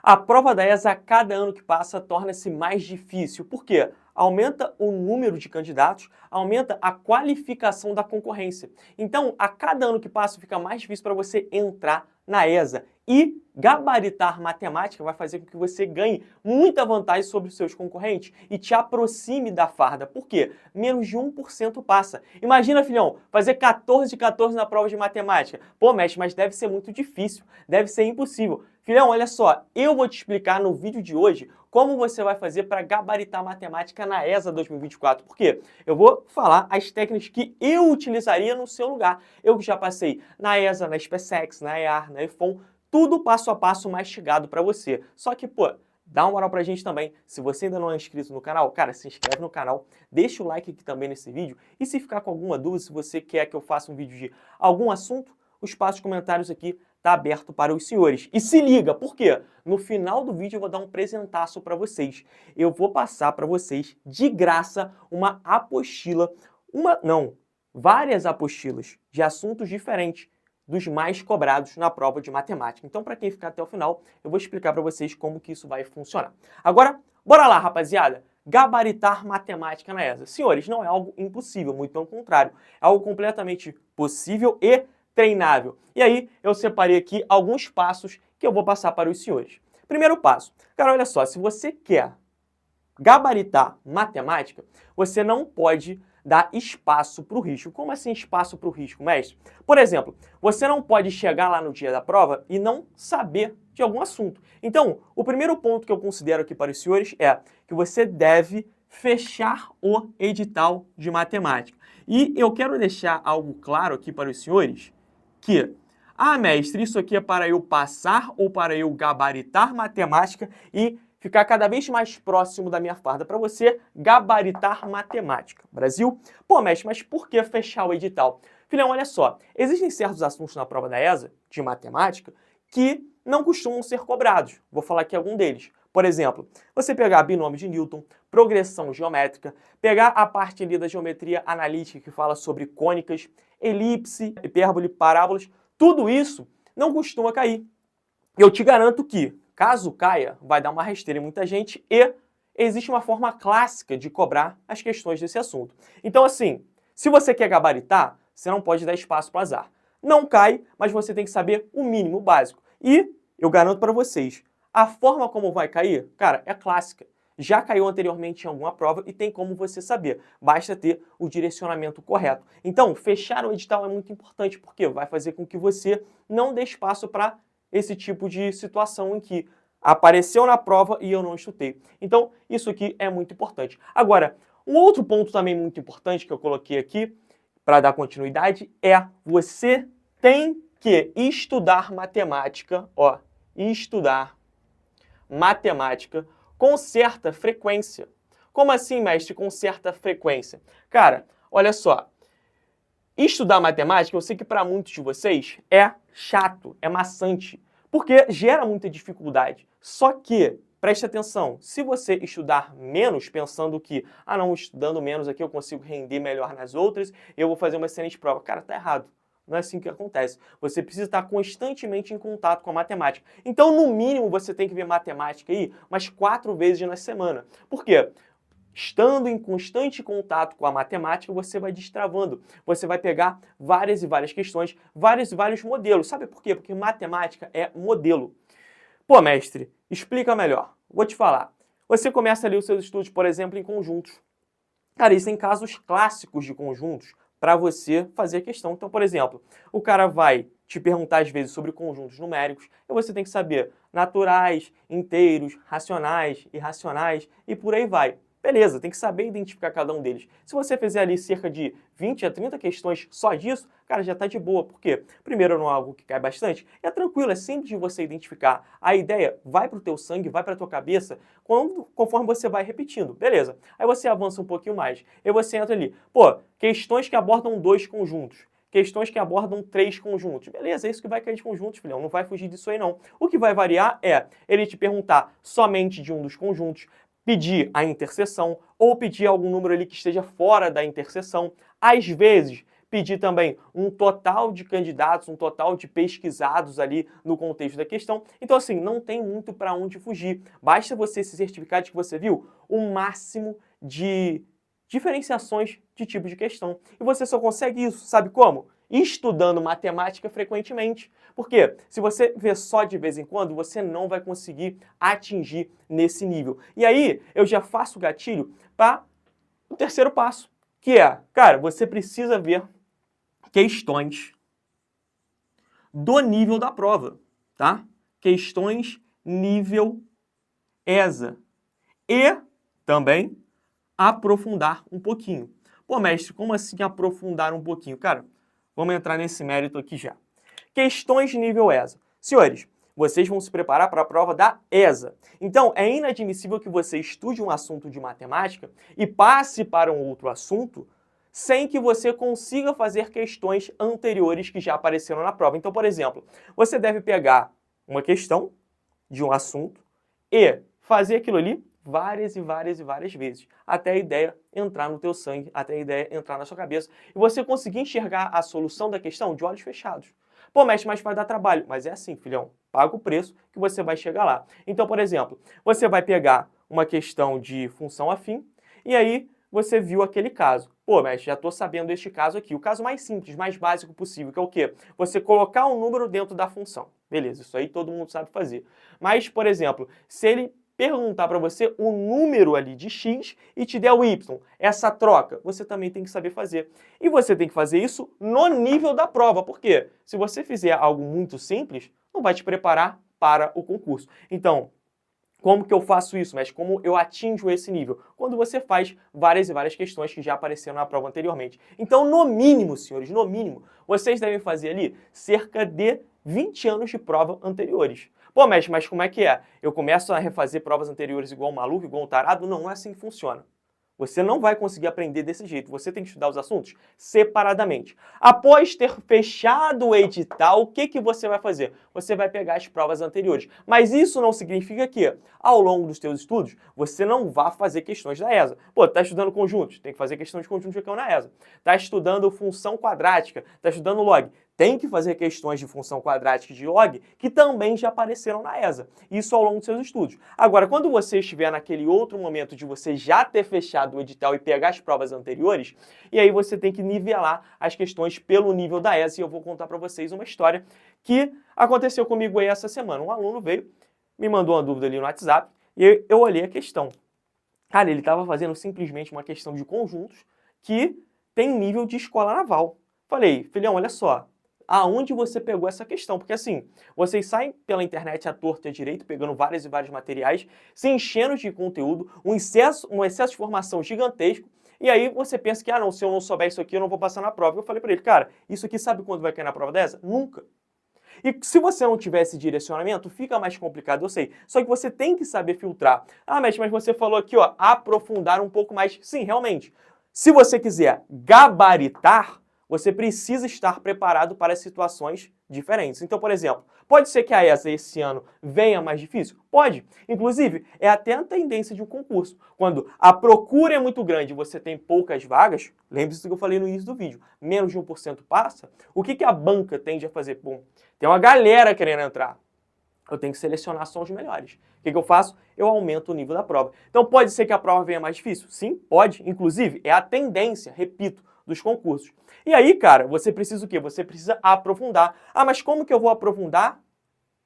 A prova da ESA, a cada ano que passa, torna-se mais difícil. Por quê? Aumenta o número de candidatos, aumenta a qualificação da concorrência. Então, a cada ano que passa, fica mais difícil para você entrar na ESA. E gabaritar matemática vai fazer com que você ganhe muita vantagem sobre os seus concorrentes e te aproxime da farda. Por quê? Menos de 1% passa. Imagina, filhão, fazer 14 de 14 na prova de matemática. Pô, mestre, mas deve ser muito difícil, deve ser impossível. Filhão, olha só, eu vou te explicar no vídeo de hoje como você vai fazer para gabaritar matemática na ESA 2024. Por quê? Eu vou falar as técnicas que eu utilizaria no seu lugar. Eu que já passei na ESA, na SpaceX, na EAR, na EFON, tudo passo a passo mastigado para você. Só que, pô, dá uma moral pra gente também. Se você ainda não é inscrito no canal, cara, se inscreve no canal, deixa o like aqui também nesse vídeo. E se ficar com alguma dúvida, se você quer que eu faça um vídeo de algum assunto, o espaço de comentários aqui está aberto para os senhores. E se liga, por quê? No final do vídeo eu vou dar um presentaço para vocês. Eu vou passar para vocês, de graça, uma apostila, várias apostilas de assuntos diferentes dos mais cobrados na prova de matemática. Então, para quem ficar até o final, eu vou explicar para vocês como que isso vai funcionar. Agora, bora lá, rapaziada! Gabaritar matemática na ESA. Senhores, não é algo impossível, muito pelo contrário. É algo completamente possível e treinável. E aí, eu separei aqui alguns passos que eu vou passar para os senhores. Primeiro passo. Cara, olha só, se você quer gabaritar matemática, você não pode dar espaço para o risco. Como assim espaço para o risco, mestre? Por exemplo, você não pode chegar lá no dia da prova e não saber de algum assunto. Então, o primeiro ponto que eu considero aqui para os senhores é que você deve fechar o edital de matemática. E eu quero deixar algo claro aqui para os senhores que, mestre, isso aqui é para eu passar ou para eu gabaritar matemática e ficar cada vez mais próximo da minha farda, para você gabaritar matemática. Brasil? Pô, mestre, mas por que fechar o edital? Filhão, olha só, existem certos assuntos na prova da ESA, de matemática, que não costumam ser cobrados. Vou falar aqui algum deles. Por exemplo, você pegar binômio de Newton, progressão geométrica, pegar a parte ali da geometria analítica que fala sobre cônicas, elipse, hipérbole, parábolas, tudo isso não costuma cair. Eu te garanto que, caso caia, vai dar uma rasteira em muita gente e existe uma forma clássica de cobrar as questões desse assunto. Então, assim, se você quer gabaritar, você não pode dar espaço para azar. Não cai, mas você tem que saber o mínimo básico. E eu garanto para vocês, a forma como vai cair, cara, é clássica. Já caiu anteriormente em alguma prova e tem como você saber. Basta ter o direcionamento correto. Então, fechar o edital é muito importante, porque vai fazer com que você não dê espaço para esse tipo de situação em que apareceu na prova e eu não estudei. Então, isso aqui é muito importante. Agora, um outro ponto também muito importante que eu coloquei aqui, para dar continuidade, é você tem que estudar matemática, estudar matemática com certa frequência. Como assim, mestre, com certa frequência? Cara, olha só, estudar matemática, eu sei que para muitos de vocês é chato, é maçante, porque gera muita dificuldade. Só que, preste atenção, se você estudar menos, pensando que, não, estudando menos aqui eu consigo render melhor nas outras, eu vou fazer uma excelente prova. Cara, tá errado. Não é assim que acontece. Você precisa estar constantemente em contato com a matemática. Então, no mínimo, você tem que ver matemática aí umas 4 vezes na semana. Por quê? Estando em constante contato com a matemática, você vai destravando. Você vai pegar várias e várias questões, vários e vários modelos. Sabe por quê? Porque matemática é modelo. Pô, mestre, explica melhor. Vou te falar. Você começa ali os seus estudos, por exemplo, em conjuntos. Cara, isso tem casos clássicos de conjuntos para você fazer a questão. Então, por exemplo, o cara vai te perguntar às vezes sobre conjuntos numéricos e você tem que saber naturais, inteiros, racionais, irracionais e por aí vai. Beleza, tem que saber identificar cada um deles. Se você fizer ali cerca de 20 a 30 questões só disso, cara, já tá de boa. Por quê? Primeiro, não é algo que cai bastante. É tranquilo, é simples de você identificar. A ideia vai pro teu sangue, vai pra tua cabeça, conforme você vai repetindo. Beleza. Aí você avança um pouquinho mais. Aí você entra ali. Pô, questões que abordam 2 conjuntos. Questões que abordam 3 conjuntos. Beleza, é isso que vai cair de conjuntos, filhão. Não vai fugir disso aí, não. O que vai variar é ele te perguntar somente de um dos conjuntos, pedir a interseção ou pedir algum número ali que esteja fora da interseção. Às vezes, pedir também um total de candidatos, um total de pesquisados ali no contexto da questão. Então, assim, não tem muito para onde fugir. Basta você se certificar de que você viu o máximo de diferenciações de tipo de questão. E você só consegue isso, sabe como? Estudando matemática frequentemente. Porque se você vê só de vez em quando, você não vai conseguir atingir nesse nível. E aí, eu já faço o gatilho para o terceiro passo, que é, cara, você precisa ver questões do nível da prova, tá? Questões nível ESA. E também aprofundar um pouquinho. Pô, mestre, como assim aprofundar um pouquinho? Cara, vamos entrar nesse mérito aqui já. Questões de nível ESA. Senhores, vocês vão se preparar para a prova da ESA. Então, é inadmissível que você estude um assunto de matemática e passe para um outro assunto sem que você consiga fazer questões anteriores que já apareceram na prova. Então, por exemplo, você deve pegar uma questão de um assunto e fazer aquilo ali várias vezes, até a ideia entrar no teu sangue, até a ideia entrar na sua cabeça e você conseguir enxergar a solução da questão de olhos fechados. Pô, mestre, mas vai dar trabalho. Mas é assim, filhão, paga o preço que você vai chegar lá. Então, por exemplo, você vai pegar uma questão de função afim e aí você viu aquele caso. Pô, mestre, já estou sabendo este caso aqui. O caso mais simples, mais básico possível, que é o quê? Você colocar um número dentro da função. Beleza, isso aí todo mundo sabe fazer. Mas, por exemplo, se ele perguntar para você o número ali de x e te der o y, essa troca, você também tem que saber fazer. E você tem que fazer isso no nível da prova, porque se você fizer algo muito simples, não vai te preparar para o concurso. Então, como que eu faço isso, mas como eu atinjo esse nível? Quando você faz várias questões que já apareceram na prova anteriormente. Então, no mínimo, senhores, no mínimo, vocês devem fazer ali cerca de 20 anos de prova anteriores. Pô, mestre, mas como é que é? Eu começo a refazer provas anteriores igual um maluco, igual um tarado? Não, não é assim que funciona. Você não vai conseguir aprender desse jeito. Você tem que estudar os assuntos separadamente. Após ter fechado o edital, o que você vai fazer? Você vai pegar as provas anteriores. Mas isso não significa que, ao longo dos seus estudos, você não vá fazer questões da ESA. Pô, tá estudando conjuntos? Tem que fazer questão de conjunto de cão na ESA. Tá estudando função quadrática? Tá estudando log? Tem que fazer questões de função quadrática e de log que também já apareceram na ESA. Isso ao longo dos seus estudos. Agora, quando você estiver naquele outro momento de você já ter fechado o edital e pegar as provas anteriores, e aí você tem que nivelar as questões pelo nível da ESA. E eu vou contar para vocês uma história que aconteceu comigo aí essa semana. Um aluno veio, me mandou uma dúvida ali no WhatsApp, e eu olhei a questão. Cara, ele estava fazendo simplesmente uma questão de conjuntos que tem nível de escola naval. Falei, filhão, olha só, aonde você pegou essa questão? Porque assim, vocês saem pela internet à torta e à direito, pegando vários materiais, se enchendo de conteúdo, um excesso de informação gigantesco, e aí você pensa que, ah não, se eu não souber isso aqui, eu não vou passar na prova. Eu falei para ele, cara, isso aqui sabe quando vai cair na prova dessa? Nunca. E se você não tiver esse direcionamento, fica mais complicado, eu sei. Só que você tem que saber filtrar. Ah, mas você falou aqui, ó, aprofundar um pouco mais. Sim, realmente. Se você quiser gabaritar, você precisa estar preparado para situações diferentes. Então, por exemplo, pode ser que a ESA esse ano venha mais difícil? Pode. Inclusive, é até a tendência de um concurso. Quando a procura é muito grande e você tem poucas vagas, lembre-se do que eu falei no início do vídeo, menos de 1% passa, o que a banca tende a fazer? Bom, tem uma galera querendo entrar. Eu tenho que selecionar só os melhores. O que eu faço? Eu aumento o nível da prova. Então, pode ser que a prova venha mais difícil? Sim, pode. Inclusive, é a tendência, repito, dos concursos. E aí, cara, você precisa o quê? Você precisa aprofundar. Ah, mas como que eu vou aprofundar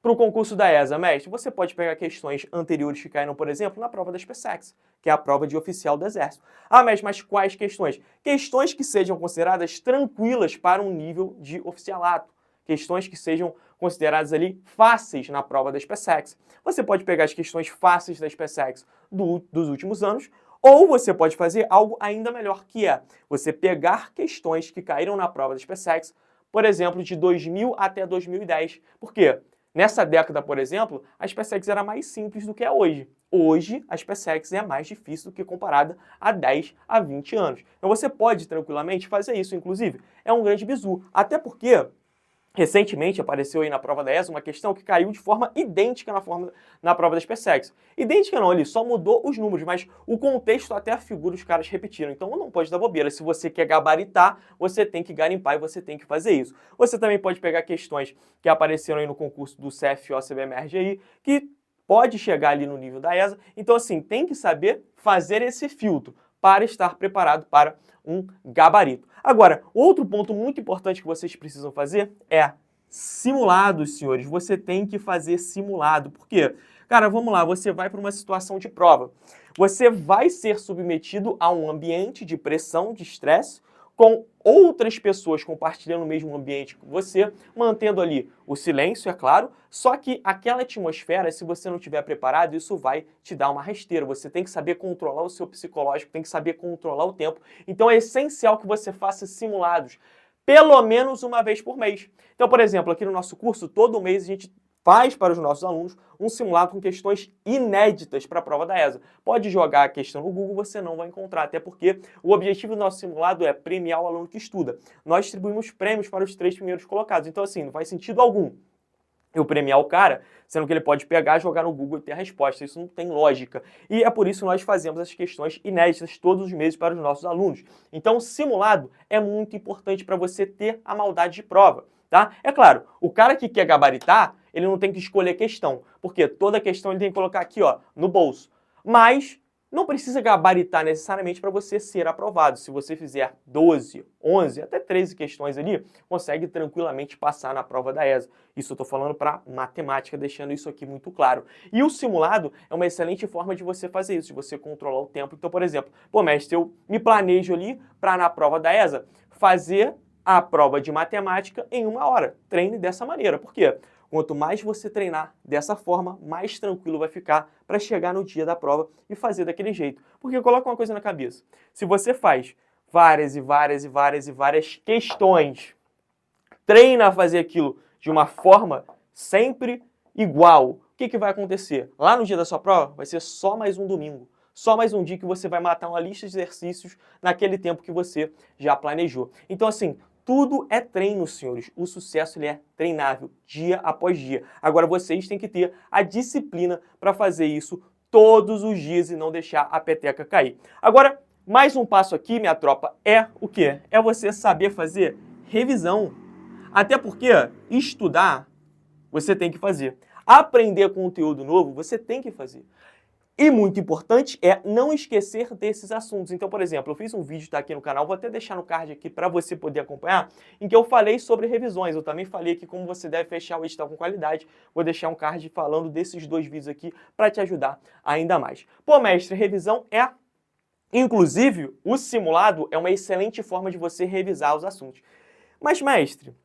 para o concurso da ESA, mestre? Você pode pegar questões anteriores que caíram, por exemplo, na prova da SpaceX, que é a prova de oficial do Exército. Ah, mas quais questões? Questões que sejam consideradas tranquilas para um nível de oficialato. Questões que sejam consideradas ali fáceis na prova da SpaceX. Você pode pegar as questões fáceis da SpaceX dos últimos anos, ou você pode fazer algo ainda melhor, que é você pegar questões que caíram na prova da SpaceX, por exemplo, de 2000 até 2010. Por quê? Nessa década, por exemplo, a SpaceX era mais simples do que é hoje. Hoje, a SpaceX é mais difícil do que comparada a 10 a 20 anos. Então você pode tranquilamente fazer isso, inclusive. É um grande bizu. Até porque Recentemente apareceu aí na prova da ESA uma questão que caiu de forma idêntica na prova da SpaceX. Idêntica não, ele só mudou os números, mas o contexto até a figura os caras repetiram. Então não pode dar bobeira. Se você quer gabaritar, você tem que garimpar e você tem que fazer isso. Você também pode pegar questões que apareceram aí no concurso do CFO-CBMRG aí, que pode chegar ali no nível da ESA. Então assim, tem que saber fazer esse filtro para estar preparado para um gabarito. Agora, outro ponto muito importante que vocês precisam fazer é simulados, senhores. Você tem que fazer simulado. Por quê? Cara, vamos lá, você vai para uma situação de prova. Você vai ser submetido a um ambiente de pressão, de estresse, com outras pessoas compartilhando o mesmo ambiente que você, mantendo ali o silêncio, é claro, só que aquela atmosfera, se você não estiver preparado, isso vai te dar uma rasteira. Você tem que saber controlar o seu psicológico, tem que saber controlar o tempo. Então é essencial que você faça simulados, pelo menos uma vez por mês. Então, por exemplo, aqui no nosso curso, todo mês a gente faz para os nossos alunos um simulado com questões inéditas para a prova da ESA. Pode jogar a questão no Google, você não vai encontrar, até porque o objetivo do nosso simulado é premiar o aluno que estuda. Nós distribuímos prêmios para os 3 primeiros colocados, então assim, não faz sentido algum eu premiar o cara, sendo que ele pode pegar, jogar no Google e ter a resposta. Isso não tem lógica. E é por isso que nós fazemos as questões inéditas todos os meses para os nossos alunos. Então, o simulado é muito importante para você ter a maldade de prova. Tá? É claro, o cara que quer gabaritar, ele não tem que escolher questão, porque toda questão ele tem que colocar aqui, ó, no bolso. Mas não precisa gabaritar necessariamente para você ser aprovado. Se você fizer 12, 11, até 13 questões ali, consegue tranquilamente passar na prova da ESA. Isso eu estou falando para matemática, deixando isso aqui muito claro. E o simulado é uma excelente forma de você fazer isso, de você controlar o tempo. Então, por exemplo, pô, mestre, eu me planejo ali para na prova da ESA fazer a prova de matemática em 1 hora. Treine dessa maneira. Por quê? Quanto mais você treinar dessa forma, mais tranquilo vai ficar para chegar no dia da prova e fazer daquele jeito. Porque coloca uma coisa na cabeça. Se você faz várias questões, treina a fazer aquilo de uma forma sempre igual, o que vai acontecer? Lá no dia da sua prova, vai ser só mais um domingo. Só mais um dia que você vai matar uma lista de exercícios naquele tempo que você já planejou. Então, assim, tudo é treino, senhores. O sucesso ele é treinável, dia após dia. Agora, vocês têm que ter a disciplina para fazer isso todos os dias e não deixar a peteca cair. Agora, mais um passo aqui, minha tropa, é o quê? É você saber fazer revisão. Até porque estudar, você tem que fazer. Aprender conteúdo novo, você tem que fazer. E muito importante é não esquecer desses assuntos. Então, por exemplo, eu fiz um vídeo, tá aqui no canal, vou até deixar no card aqui para você poder acompanhar, em que eu falei sobre revisões. Eu também falei aqui como você deve fechar o edital com qualidade. Vou deixar um card falando desses 2 vídeos aqui para te ajudar ainda mais. Pô, mestre, revisão é... Inclusive, o simulado é uma excelente forma de você revisar os assuntos. Mas, mestre...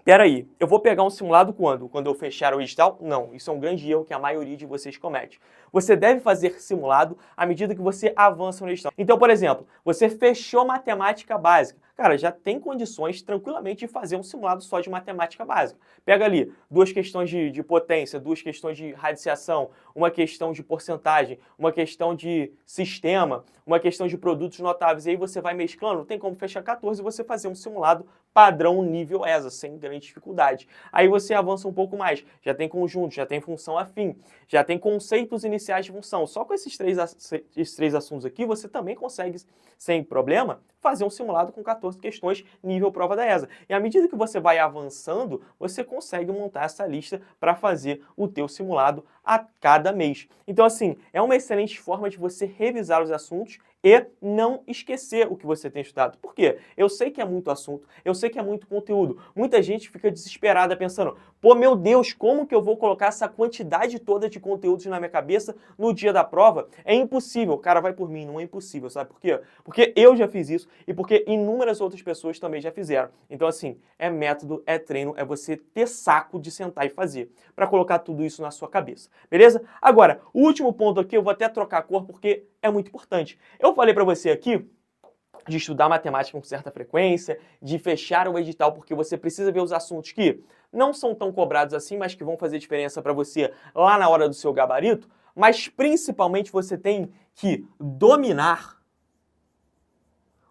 Peraí, eu vou pegar um simulado quando? Quando eu fechar o edital? Não, isso é um grande erro que a maioria de vocês comete. Você deve fazer simulado à medida que você avança no edital. Então, por exemplo, você fechou matemática básica. Cara, já tem condições tranquilamente de fazer um simulado só de matemática básica. Pega ali 2 questões de potência, 2 questões de radiciação, uma questão de porcentagem, uma questão de sistema, uma questão de produtos notáveis. E aí você vai mesclando, tem como fechar 14 e você fazer um simulado padrão nível ESA, sem grande dificuldade. Aí você avança um pouco mais, já tem conjunto, já tem função afim, já tem conceitos iniciais de função. Só com esses três assuntos aqui, você também consegue, sem problema, fazer um simulado com 14 questões nível prova da ESA. E à medida que você vai avançando, você consegue montar essa lista para fazer o teu simulado a cada mês. Então, assim, é uma excelente forma de você revisar os assuntos e não esquecer o que você tem estudado. Por quê? Eu sei que é muito assunto, eu sei que é muito conteúdo. Muita gente fica desesperada pensando, pô, meu Deus, como que eu vou colocar essa quantidade toda de conteúdos na minha cabeça no dia da prova? É impossível. Cara, vai por mim, não é impossível, sabe por quê? Porque eu já fiz isso e porque inúmeras outras pessoas também já fizeram. Então, assim, é método, é treino, é você ter saco de sentar e fazer, para colocar tudo isso na sua cabeça, beleza? Agora, o último ponto aqui, eu vou até trocar a cor porque é muito importante. Eu falei para você aqui de estudar matemática com certa frequência, de fechar o edital, porque você precisa ver os assuntos que não são tão cobrados assim, mas que vão fazer diferença para você lá na hora do seu gabarito, mas principalmente você tem que dominar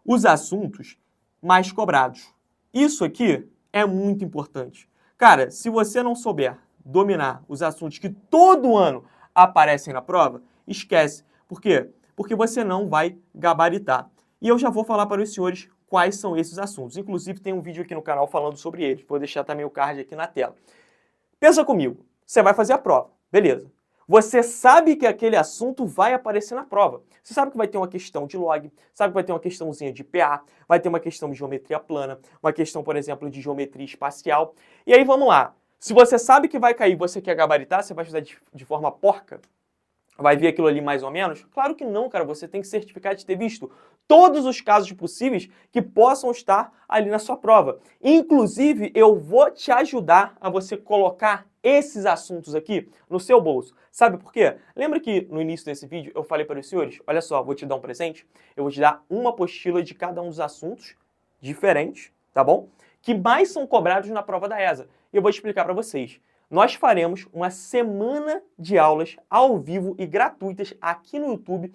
os assuntos mais cobrados. Isso aqui é muito importante. Cara, se você não souber dominar os assuntos que todo ano aparecem na prova, esquece. Por quê? Porque você não vai gabaritar. E eu já vou falar para os senhores quais são esses assuntos. Inclusive, tem um vídeo aqui no canal falando sobre eles. Vou deixar também o card aqui na tela. Pensa comigo. Você vai fazer a prova. Beleza. Você sabe que aquele assunto vai aparecer na prova. Você sabe que vai ter uma questão de log, sabe que vai ter uma questãozinha de PA, vai ter uma questão de geometria plana, uma questão, por exemplo, de geometria espacial. E aí, vamos lá. Se você sabe que vai cair e você quer gabaritar, você vai fazer de forma porca? Vai vir aquilo ali mais ou menos? Claro que não, cara. Você tem que certificar de ter visto todos os casos possíveis que possam estar ali na sua prova. Inclusive, eu vou te ajudar a você colocar esses assuntos aqui no seu bolso. Sabe por quê? Lembra que no início desse vídeo eu falei para os senhores, olha só, vou te dar um presente, eu vou te dar uma apostila de cada um dos assuntos diferentes, tá bom? Que mais são cobrados na prova da ESA. E eu vou explicar para vocês. Nós faremos uma semana de aulas ao vivo e gratuitas aqui no YouTube,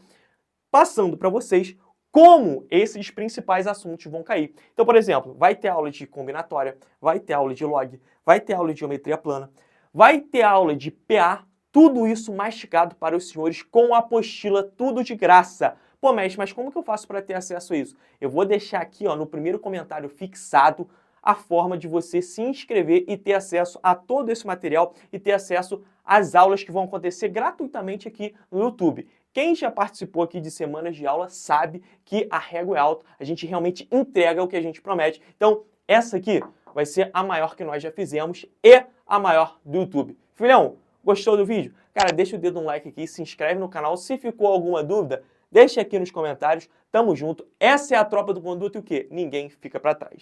passando para vocês como esses principais assuntos vão cair. Então, por exemplo, vai ter aula de combinatória, vai ter aula de log, vai ter aula de geometria plana, vai ter aula de PA, tudo isso mastigado para os senhores com a apostila, tudo de graça. Pô, mestre, mas como que eu faço para ter acesso a isso? Eu vou deixar aqui ó, no primeiro comentário fixado a forma de você se inscrever e ter acesso a todo esse material e ter acesso às aulas que vão acontecer gratuitamente aqui no YouTube. Quem já participou aqui de semanas de aula sabe que a régua é alta, a gente realmente entrega o que a gente promete. Então, essa aqui vai ser a maior que nós já fizemos e a maior do YouTube. Filhão, gostou do vídeo? Cara, deixa o dedo no like aqui, se inscreve no canal. Se ficou alguma dúvida, deixa aqui nos comentários. Tamo junto. Essa é a tropa do Conduto e o quê? Ninguém fica para trás.